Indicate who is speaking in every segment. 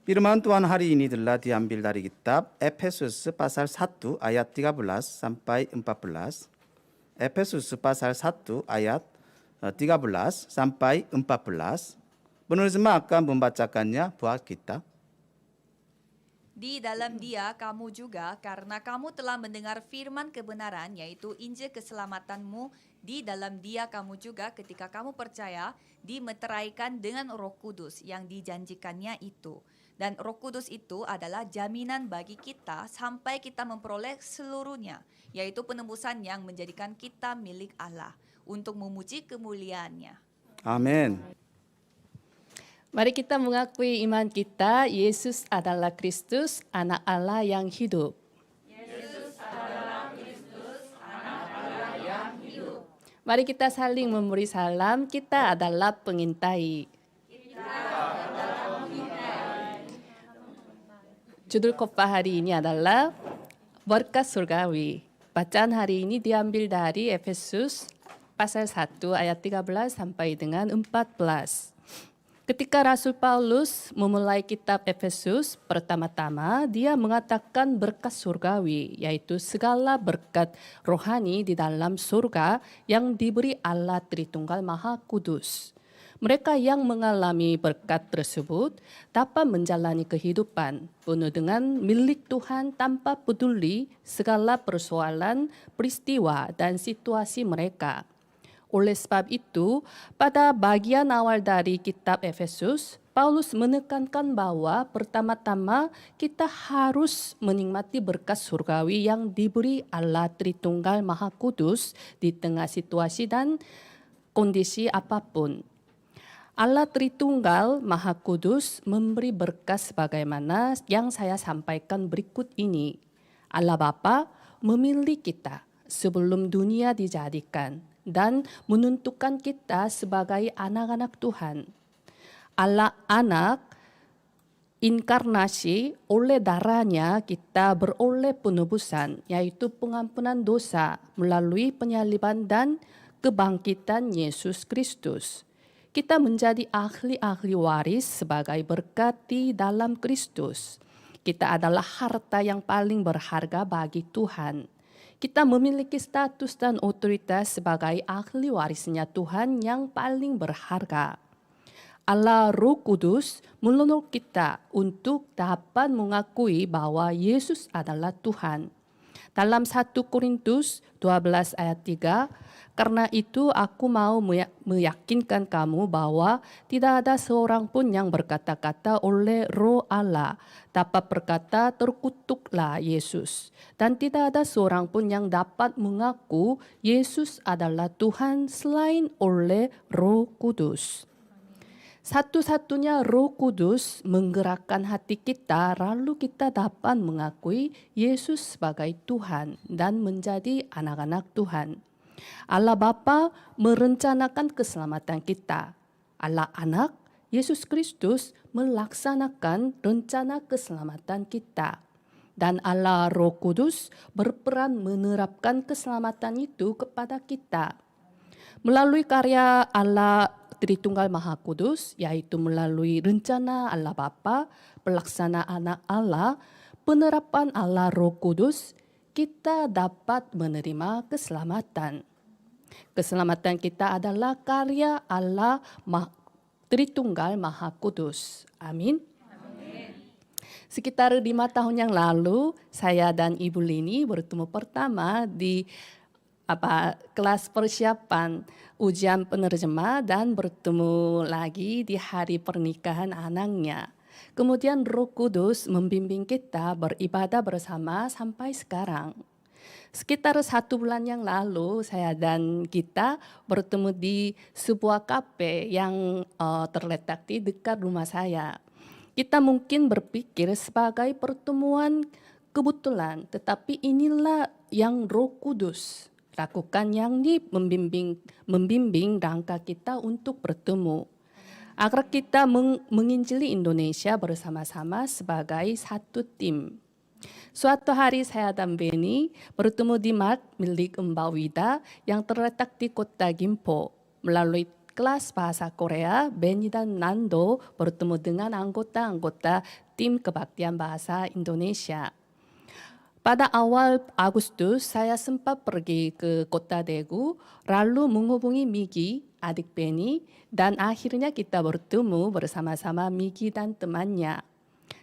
Speaker 1: Firman Tuhan hari ini adalah diambil dari kitab Efesus pasal 1 ayat 13 sampai 14. Efesus pasal 1 ayat 13 sampai 14. Penulis akan membacakannya buat kita.
Speaker 2: Di dalam Dia kamu juga, karena kamu telah mendengar firman kebenaran, yaitu Injil keselamatanmu, di dalam Dia kamu juga ketika kamu percaya, dimeteraikan dengan Roh Kudus yang dijanjikannya itu. Dan Roh Kudus itu adalah jaminan bagi kita sampai kita memperoleh seluruhnya, yaitu penebusan yang menjadikan kita milik Allah untuk memuji kemuliaannya.
Speaker 1: Amin.
Speaker 3: Mari kita mengakui iman kita, Yesus adalah Kristus, anak Allah yang hidup.
Speaker 2: Yesus adalah Kristus, anak Allah yang hidup.
Speaker 3: Mari kita saling memberi salam, kita adalah pengintai. Judul khotbah hari ini adalah berkat surgawi. Bacaan hari ini diambil dari Efesus pasal 1 ayat 13 sampai dengan 14. Ketika Rasul Paulus memulai kitab Efesus, pertama-tama dia mengatakan berkat surgawi, yaitu segala berkat rohani di dalam surga yang diberi Allah Tritunggal Maha Kudus. Mereka yang mengalami berkat tersebut dapat menjalani kehidupan penuh dengan milik Tuhan tanpa peduli segala persoalan, peristiwa, dan situasi mereka. Oleh sebab itu, pada bagian awal dari kitab Efesus, Paulus menekankan bahwa pertama-tama kita harus menikmati berkat surgawi yang diberi Allah Tritunggal Maha Kudus di tengah situasi dan kondisi apapun. Allah Tritunggal Maha Kudus memberi berkat sebagaimana yang saya sampaikan berikut ini. Allah Bapa memilih kita sebelum dunia dijadikan dan menentukan kita sebagai anak-anak Tuhan. Allah Anak inkarnasi, oleh darahnya kita beroleh penebusan, yaitu pengampunan dosa melalui penyaliban dan kebangkitan Yesus Kristus. Kita menjadi ahli-ahli waris sebagai berkat di dalam Kristus. Kita adalah harta yang paling berharga bagi Tuhan. Kita memiliki status dan otoritas sebagai ahli warisnya Tuhan yang paling berharga. Allah Roh Kudus menolong kita untuk dapat mengakui bahwa Yesus adalah Tuhan. Dalam 1 Korintus 12 ayat 3, karena itu aku mau meyakinkan kamu bahwa tidak ada seorang pun yang berkata-kata oleh Roh Allah dapat berkata terkutuklah Yesus. Dan tidak ada seorang pun yang dapat mengaku Yesus adalah Tuhan selain oleh Roh Kudus. Satu-satunya Roh Kudus menggerakkan hati kita, lalu kita dapat mengakui Yesus sebagai Tuhan dan menjadi anak-anak Tuhan. Allah Bapa merencanakan keselamatan kita. Allah Anak, Yesus Kristus melaksanakan rencana keselamatan kita. Dan Allah Roh Kudus berperan menerapkan keselamatan itu kepada kita. Melalui karya Allah Tritunggal Maha Kudus, yaitu melalui rencana Allah Bapa, pelaksanaan Allah, penerapan Allah Roh Kudus, kita dapat menerima keselamatan. Keselamatan kita adalah karya Allah Tritunggal Maha Kudus. Amin. Sekitar 5 tahun yang lalu, saya dan Ibu Lini bertemu pertama di kelas persiapan ujian penerjemah dan bertemu lagi di hari pernikahan anaknya. Kemudian Roh Kudus membimbing kita beribadah bersama sampai sekarang. Sekitar 1 bulan yang lalu saya dan kita bertemu di sebuah kafe yang terletak di dekat rumah saya. Kita mungkin berpikir sebagai pertemuan kebetulan, tetapi inilah yang Roh Kudus lakukan, yang membimbing rangka kita untuk bertemu. Agar kita menginjili Indonesia bersama-sama sebagai satu tim. Suatu hari saya dan Beni bertemu di mat milik Mbak Wida yang terletak di kota Gimpo. Melalui kelas bahasa Korea, Benny dan Nando bertemu dengan anggota-anggota tim kebaktian bahasa Indonesia. Pada awal Agustus, saya sempat pergi ke kota Daegu, lalu menghubungi Migi, adik Benny, dan akhirnya kita bertemu bersama-sama Migi dan temannya.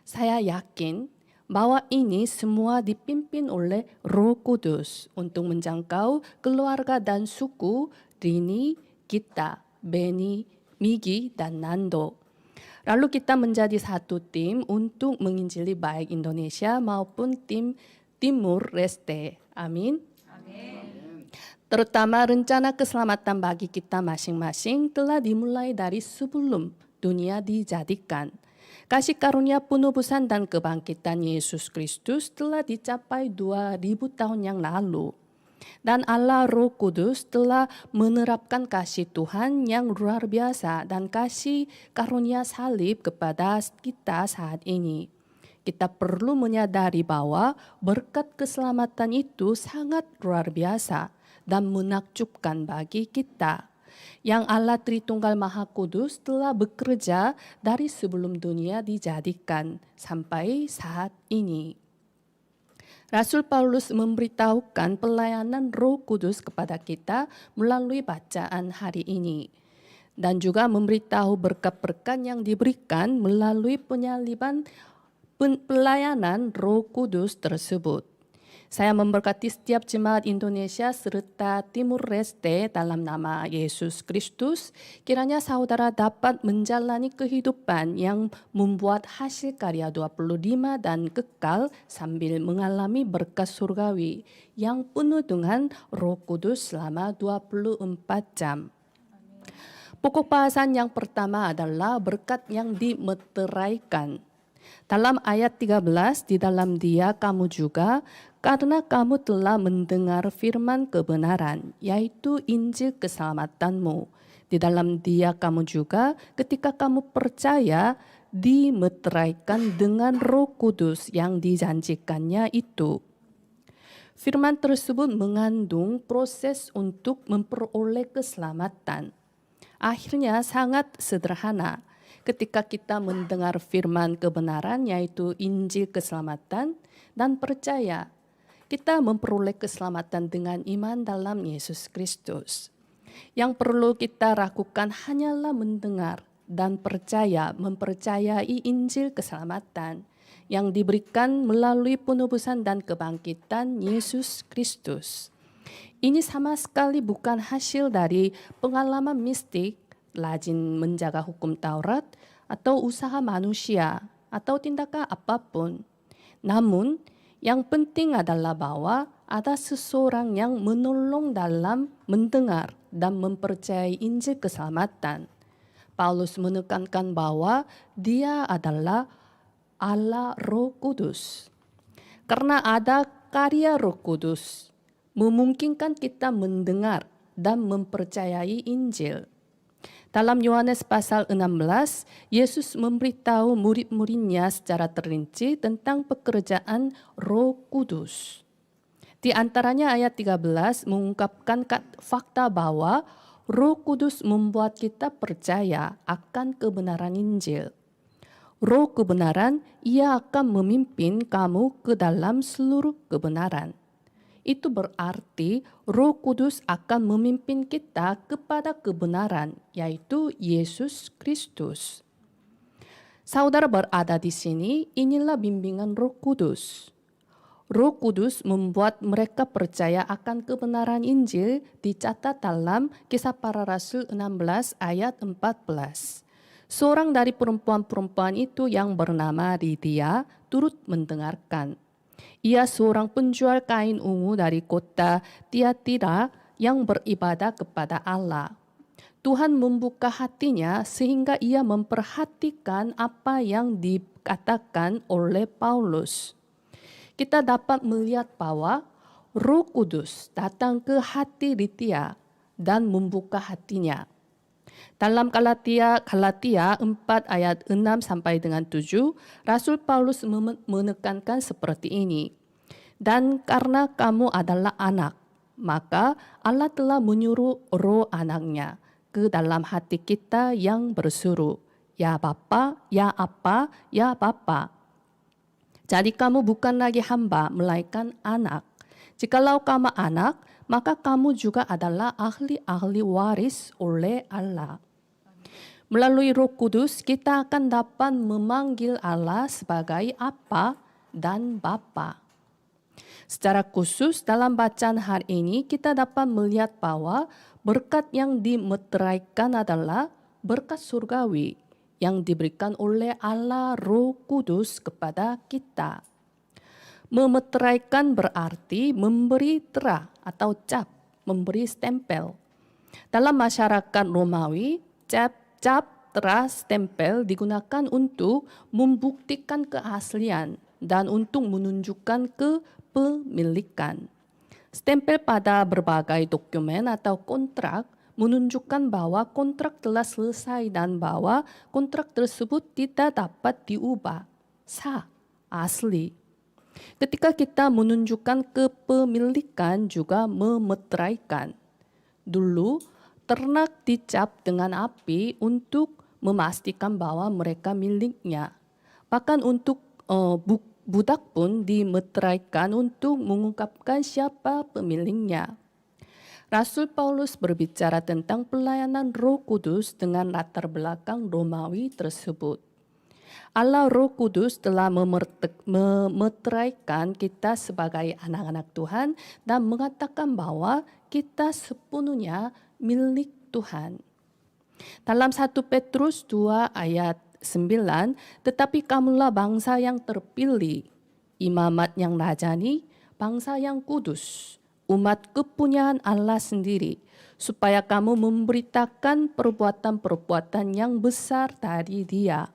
Speaker 3: Saya yakin bahwa ini semua dipimpin oleh Roh Kudus untuk menjangkau keluarga dan suku Rini, kita, Benny, Migi, dan Nando. Lalu kita menjadi satu tim untuk menginjili baik Indonesia maupun tim Timur Leste. Amin. Terutama rencana keselamatan bagi kita masing-masing telah dimulai dari sebelum dunia dijadikan. Kasih karunia penebusan dan kebangkitan Yesus Kristus telah dicapai 2000 tahun yang lalu. Dan Allah Roh Kudus telah menerapkan kasih Tuhan yang luar biasa dan kasih karunia salib kepada kita saat ini. Kita perlu menyadari bahwa berkat keselamatan itu sangat luar biasa dan menakjubkan bagi kita. Yang Allah Tritunggal Maha Kudus telah bekerja dari sebelum dunia dijadikan sampai saat ini. Rasul Paulus memberitahukan pelayanan Roh Kudus kepada kita melalui bacaan hari ini. Dan juga memberitahu berkat-berkat yang diberikan melalui pelayanan Roh Kudus tersebut. Saya memberkati setiap jemaat Indonesia serta Timur Leste dalam nama Yesus Kristus. Kiranya saudara dapat menjalani kehidupan yang membuat hasil karya 25 dan kekal sambil mengalami berkat surgawi yang penuh dengan Roh Kudus selama 24 jam. Pokok bahasan yang pertama adalah berkat yang dimeteraikan. Dalam ayat 13, di dalam Dia kamu juga, karena kamu telah mendengar firman kebenaran, yaitu Injil keselamatanmu. Di dalam Dia kamu juga, ketika kamu percaya, dimeteraikan dengan Roh Kudus yang dijanjikannya itu. Firman tersebut mengandung proses untuk memperoleh keselamatan. Akhirnya sangat sederhana. Ketika kita mendengar firman kebenaran yaitu Injil keselamatan dan percaya, kita memperoleh keselamatan dengan iman dalam Yesus Kristus. Yang perlu kita lakukan hanyalah mendengar dan mempercayai Injil keselamatan yang diberikan melalui penebusan dan kebangkitan Yesus Kristus. Ini sama sekali bukan hasil dari pengalaman mistik, rajin menjaga hukum Taurat, atau usaha manusia, atau tindakan apapun. Namun, yang penting adalah bahwa ada seseorang yang menolong dalam mendengar dan mempercayai Injil keselamatan. Paulus menekankan bahwa Dia adalah Allah Roh Kudus. Karena ada karya Roh Kudus, memungkinkan kita mendengar dan mempercayai Injil. Dalam Yohanes pasal 16, Yesus memberitahu murid-muridnya secara terinci tentang pekerjaan Roh Kudus. Di antaranya ayat 13 mengungkapkan fakta bahwa Roh Kudus membuat kita percaya akan kebenaran Injil. Roh kebenaran, Ia akan memimpin kamu ke dalam seluruh kebenaran. Itu berarti Roh Kudus akan memimpin kita kepada kebenaran, yaitu Yesus Kristus. Saudara berada di sini, inilah bimbingan Roh Kudus. Roh Kudus membuat mereka percaya akan kebenaran Injil dicatat dalam Kisah Para Rasul 16 ayat 14. Seorang dari perempuan-perempuan itu yang bernama Lydia turut mendengarkan. Ia seorang penjual kain ungu dari kota Tiatira yang beribadah kepada Allah. Tuhan membuka hatinya sehingga ia memperhatikan apa yang dikatakan oleh Paulus. Kita dapat melihat bahwa Roh Kudus datang ke hati Lydia dan membuka hatinya. Dalam Galatia 4 ayat 6 sampai dengan 7, Rasul Paulus menekankan seperti ini. Dan karena kamu adalah anak, maka Allah telah menyuruh roh anaknya, ke dalam hati kita yang berseru, "Ya Bapa, ya apa, ya Bapa." Jadi kamu bukan lagi hamba, melainkan anak. Jikalau kamu anak, maka kamu juga adalah ahli-ahli waris oleh Allah. Melalui Roh Kudus, kita akan dapat memanggil Allah sebagai Apa dan Bapa. Secara khusus dalam bacaan hari ini kita dapat melihat bahwa berkat yang dimeteraikan adalah berkat surgawi yang diberikan oleh Allah Roh Kudus kepada kita. Memeteraikan berarti memberi terah atau cap, memberi stempel. Dalam masyarakat Romawi, cap, terah, stempel digunakan untuk membuktikan keaslian dan untuk menunjukkan kepemilikan. Stempel pada berbagai dokumen atau kontrak menunjukkan bahwa kontrak telah selesai dan bahwa kontrak tersebut tidak dapat diubah, sah, asli. Ketika kita menunjukkan kepemilikan juga memeteraikan. Dulu, ternak dicap dengan api untuk memastikan bahwa mereka miliknya. Bahkan untuk budak pun dimeteraikan untuk mengungkapkan siapa pemiliknya. Rasul Paulus berbicara tentang pelayanan Roh Kudus dengan latar belakang Romawi tersebut. Allah Roh Kudus telah memeteraikan kita sebagai anak-anak Tuhan dan mengatakan bahwa kita sepenuhnya milik Tuhan. Dalam 1 Petrus 2 ayat 9, tetapi kamulah bangsa yang terpilih, imamat yang rajani, bangsa yang kudus, umat kepunyaan Allah sendiri, supaya kamu memberitakan perbuatan-perbuatan yang besar dari Dia,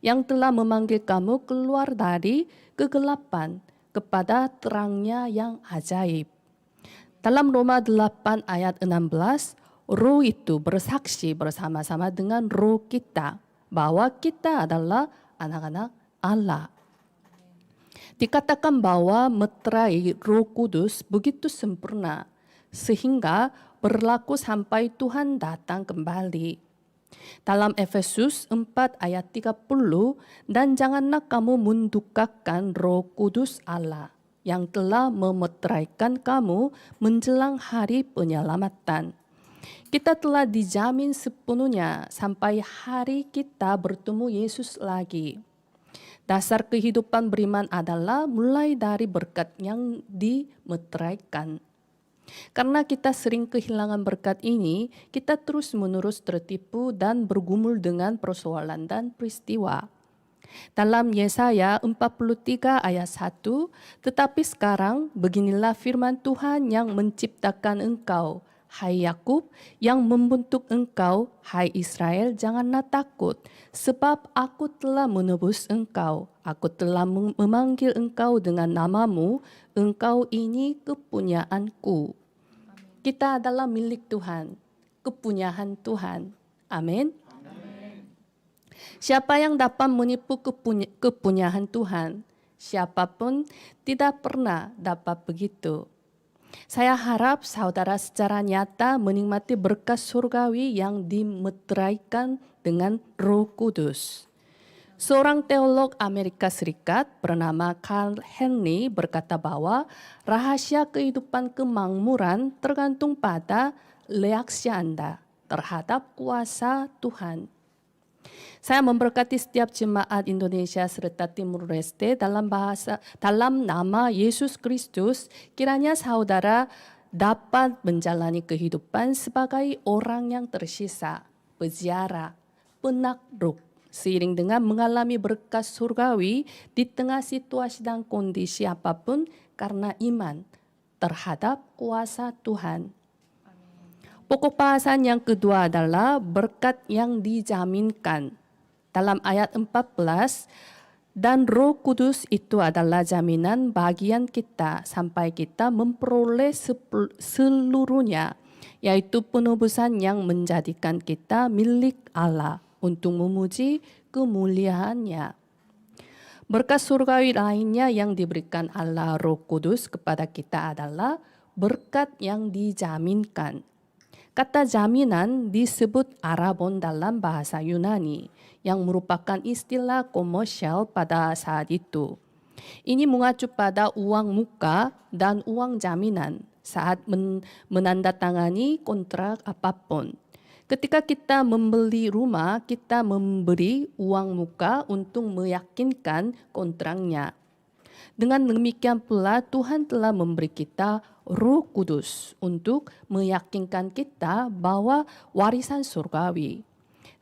Speaker 3: yang telah memanggil kamu keluar dari kegelapan kepada terangnya yang ajaib. Dalam Roma 8 ayat 16, Roh itu bersaksi bersama-sama dengan roh kita bahwa kita adalah anak-anak Allah. Dikatakan bahwa meterai Roh Kudus begitu sempurna sehingga berlaku sampai Tuhan datang kembali. Dalam Efesus 4 ayat 30, dan janganlah kamu mendukakan Roh Kudus Allah yang telah memeteraikan kamu menjelang hari penyelamatan. Kita telah dijamin sepenuhnya sampai hari kita bertemu Yesus lagi. Dasar kehidupan beriman adalah mulai dari berkat yang dimeteraikan. Karena kita sering kehilangan berkat ini, kita terus-menerus tertipu dan bergumul dengan persoalan dan peristiwa. Dalam Yesaya 43 ayat 1, tetapi sekarang beginilah firman Tuhan yang menciptakan engkau, hai Yakub, yang membentuk engkau, hai Israel, janganlah takut, sebab aku telah menebus engkau. Aku telah memanggil engkau dengan namamu, engkau ini kepunyaanku. Kita adalah milik Tuhan, kepunyaan Tuhan. Amin. Siapa yang dapat menipu kepunyaan Tuhan? Siapapun tidak pernah dapat begitu. Saya harap saudara secara nyata menikmati berkat surgawi yang dimeteraikan dengan Roh Kudus. Seorang teolog Amerika Serikat bernama Carl Henry berkata bahwa rahasia kehidupan kemakmuran tergantung pada reaksi Anda terhadap kuasa Tuhan. Saya memberkati setiap jemaat Indonesia serta Timur Leste dalam nama Yesus Kristus. Kiranya saudara dapat menjalani kehidupan sebagai orang yang tersisa, peziarah, penakluk, seiring dengan mengalami berkat surgawi di tengah situasi dan kondisi apapun karena iman terhadap kuasa Tuhan. Pokok bahasan yang kedua adalah berkat yang dijaminkan. Dalam ayat 14, dan Roh Kudus itu adalah jaminan bagian kita sampai kita memperoleh seluruhnya, yaitu penebusan yang menjadikan kita milik Allah untuk memuji kemuliaannya. Berkat surgawi lainnya yang diberikan Allah Roh Kudus kepada kita adalah berkat yang dijaminkan. Kata jaminan disebut arabon dalam bahasa Yunani yang merupakan istilah komersial pada saat itu. Ini mengacu pada uang muka dan uang jaminan saat menandatangani kontrak apapun. Ketika kita membeli rumah, kita memberi uang muka untuk meyakinkan kontraknya. Dengan demikian pula Tuhan telah memberi kita Roh Kudus untuk meyakinkan kita bahwa warisan surgawi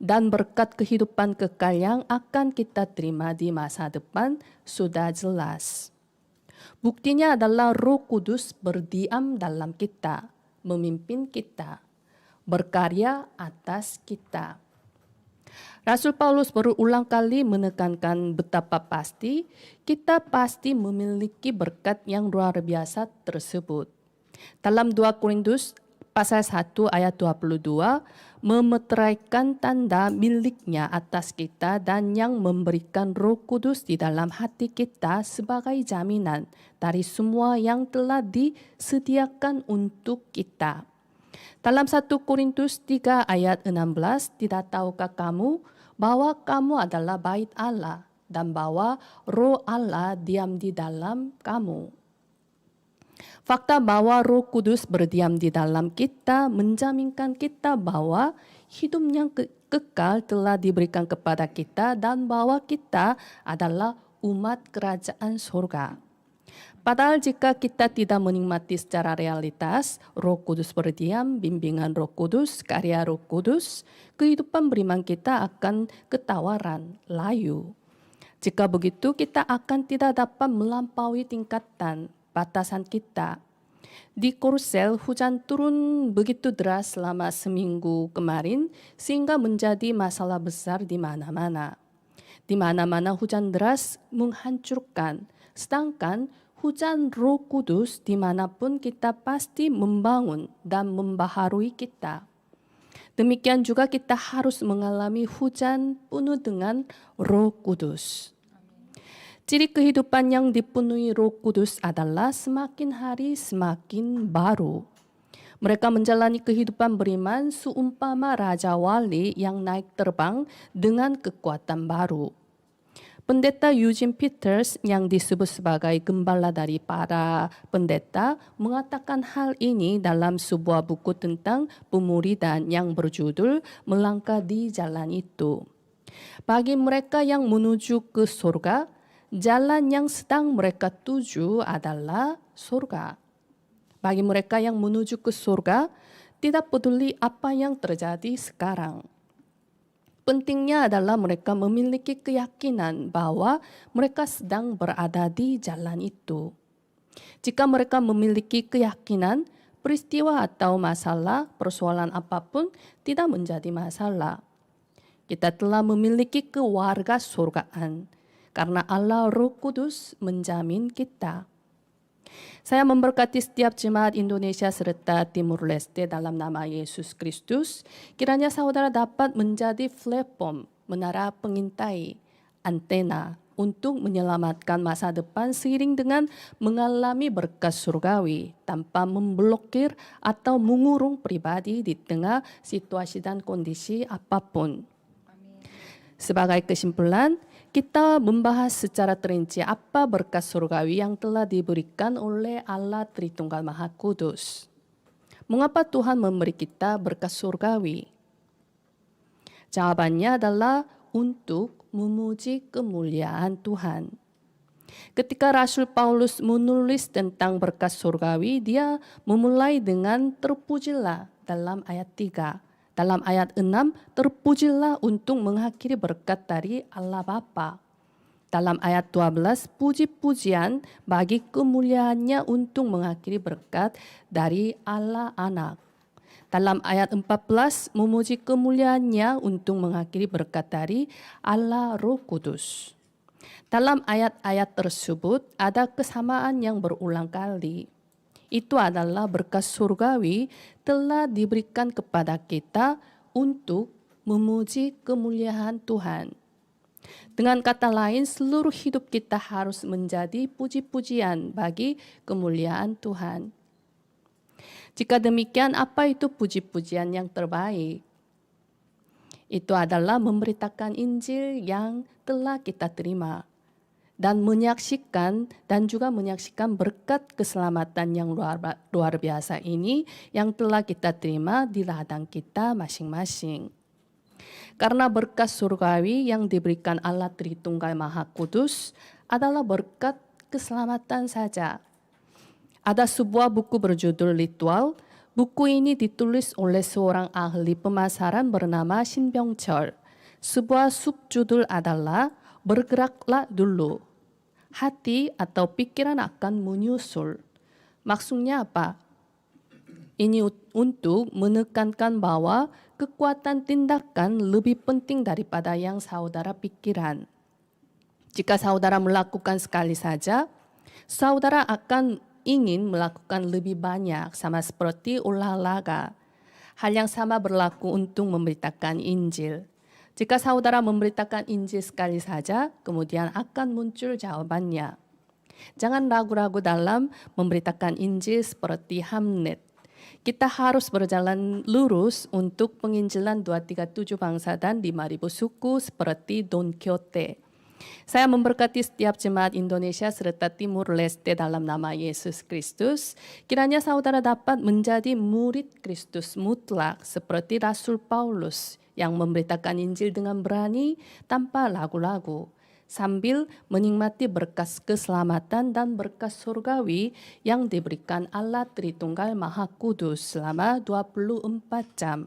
Speaker 3: dan berkat kehidupan kekal yang akan kita terima di masa depan sudah jelas. Buktinya adalah Roh Kudus berdiam dalam kita, memimpin kita, berkarya atas kita. Rasul Paulus berulang kali menekankan betapa pasti kita pasti memiliki berkat yang luar biasa tersebut. Dalam 2 Korintus pasal 1 ayat 22 memeteraikan tanda miliknya atas kita dan yang memberikan Roh Kudus di dalam hati kita sebagai jaminan dari semua yang telah disediakan untuk kita. Dalam 1 Korintus 3 ayat 16, tidak tahukah kamu bahwa kamu adalah bait Allah dan bahwa Roh Allah diam di dalam kamu. Fakta bahwa Roh Kudus berdiam di dalam kita menjaminkan kita bahwa hidup yang kekal telah diberikan kepada kita dan bahwa kita adalah umat kerajaan surga. Padahal jika kita tidak menikmati secara realitas, Roh Kudus berdiam, bimbingan Roh Kudus, karya Roh Kudus, kehidupan beriman kita akan ketawaran, layu. Jika begitu, kita akan tidak dapat melampaui tingkatan, batasan kita. Di Korsel, hujan turun begitu deras selama seminggu kemarin, sehingga menjadi masalah besar di mana-mana. Di mana-mana hujan deras menghancurkan, sedangkan hujan Roh Kudus dimanapun kita pasti membangun dan membaharui kita. Demikian juga kita harus mengalami hujan penuh dengan Roh Kudus. Ciri kehidupan yang dipenuhi Roh Kudus adalah semakin hari semakin baru. Mereka menjalani kehidupan beriman seumpama Raja Wali yang naik terbang dengan kekuatan baru. Pendeta Eugene Peters yang disebut sebagai gembala dari para pendeta mengatakan hal ini dalam sebuah buku tentang pemuridan yang berjudul Melangkah di Jalan Itu. Bagi mereka yang menuju ke surga, jalan yang sedang mereka tuju adalah surga. Bagi mereka yang menuju ke surga, tidak peduli apa yang terjadi sekarang. Pentingnya adalah mereka memiliki keyakinan bahwa mereka sedang berada di jalan itu. Jika mereka memiliki keyakinan, peristiwa atau masalah, persoalan apapun tidak menjadi masalah. Kita telah memiliki keluarga surgaan karena Allah Roh Kudus menjamin kita. Saya memberkati setiap jemaat Indonesia serta Timur Leste dalam nama Yesus Kristus. Kiranya saudara dapat menjadi platform, menara pengintai, antena untuk menyelamatkan masa depan seiring dengan mengalami berkat surgawi tanpa memblokir atau mengurung pribadi di tengah situasi dan kondisi apapun. Sebagai kesimpulan, kita membahas secara terinci apa berkat surgawi yang telah diberikan oleh Allah Tritunggal Maha Kudus. Mengapa Tuhan memberi kita berkat surgawi? Jawabannya adalah untuk memuji kemuliaan Tuhan. Ketika Rasul Paulus menulis tentang berkat surgawi, dia memulai dengan terpujilah dalam ayat 3. Dalam ayat 6, terpujilah untuk mengakhiri berkat dari Allah Bapa. Dalam ayat 12, puji-pujian bagi kemuliaannya untuk mengakhiri berkat dari Allah Anak. Dalam ayat 14, memuji kemuliaannya untuk mengakhiri berkat dari Allah Roh Kudus. Dalam ayat-ayat tersebut ada kesamaan yang berulang kali. Itu adalah berkat surgawi telah diberikan kepada kita untuk memuji kemuliaan Tuhan. Dengan kata lain, seluruh hidup kita harus menjadi puji-pujian bagi kemuliaan Tuhan. Jika demikian, apa itu puji-pujian yang terbaik? Itu adalah memberitakan Injil yang telah kita terima dan juga menyaksikan berkat keselamatan yang luar biasa ini yang telah kita terima di ladang kita masing-masing. Karena berkat surgawi yang diberikan Allah Tritunggal Maha Kudus adalah berkat keselamatan saja. Ada sebuah buku berjudul Ritual. Buku ini ditulis oleh seorang ahli pemasaran bernama Shin Byung-chul. Sebuah subjudul adalah Bergeraklah dulu. Hati atau pikiran akan menyusul. Maksudnya apa? Ini untuk menekankan bahwa kekuatan tindakan lebih penting daripada yang saudara pikirkan. Jika saudara melakukan sekali saja, saudara akan ingin melakukan lebih banyak, sama seperti olahraga. Hal yang sama berlaku untuk memberitakan Injil. Jika saudara memberitakan Injil sekali saja, kemudian akan muncul jawabannya. Jangan ragu-ragu dalam memberitakan Injil seperti Hamlet. Kita harus berjalan lurus untuk penginjilan 237 bangsa dan 5.000 suku seperti Don Quixote. Saya memberkati setiap jemaat Indonesia serta Timur Leste dalam nama Yesus Kristus. Kiranya saudara dapat menjadi murid Kristus mutlak seperti Rasul Paulus yang memberitakan Injil dengan berani tanpa ragu-ragu, sambil menikmati berkas keselamatan dan berkas surgawi yang diberikan Allah Tritunggal Maha Kudus selama 24 jam.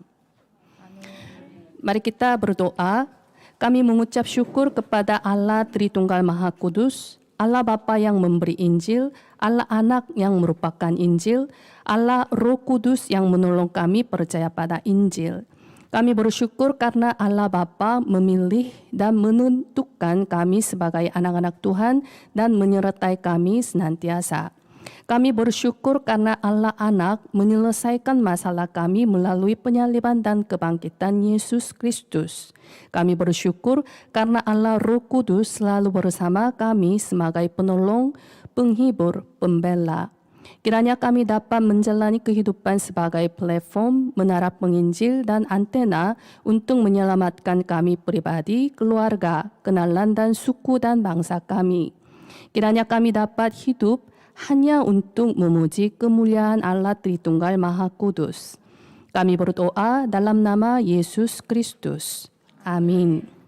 Speaker 3: Mari kita berdoa. Kami mengucap syukur kepada Allah Tritunggal Maha Kudus, Allah Bapa yang memberi Injil, Allah Anak yang merupakan Injil, Allah Roh Kudus yang menolong kami percaya pada Injil. Kami bersyukur karena Allah Bapa memilih dan menentukan kami sebagai anak-anak Tuhan dan menyertai kami senantiasa. Kami bersyukur karena Allah Anak menyelesaikan masalah kami melalui penyaliban dan kebangkitan Yesus Kristus. Kami bersyukur karena Allah Roh Kudus selalu bersama kami sebagai penolong, penghibur, pembela. Kiranya kami dapat menjalani kehidupan sebagai platform, menara penginjil, dan antena untuk menyelamatkan kami pribadi, keluarga, kenalan, dan suku dan bangsa kami. Kiranya kami dapat hidup hanya untuk memuji kemuliaan Allah Tritunggal Maha Kudus. Kami berdoa dalam nama Yesus Kristus. Amin.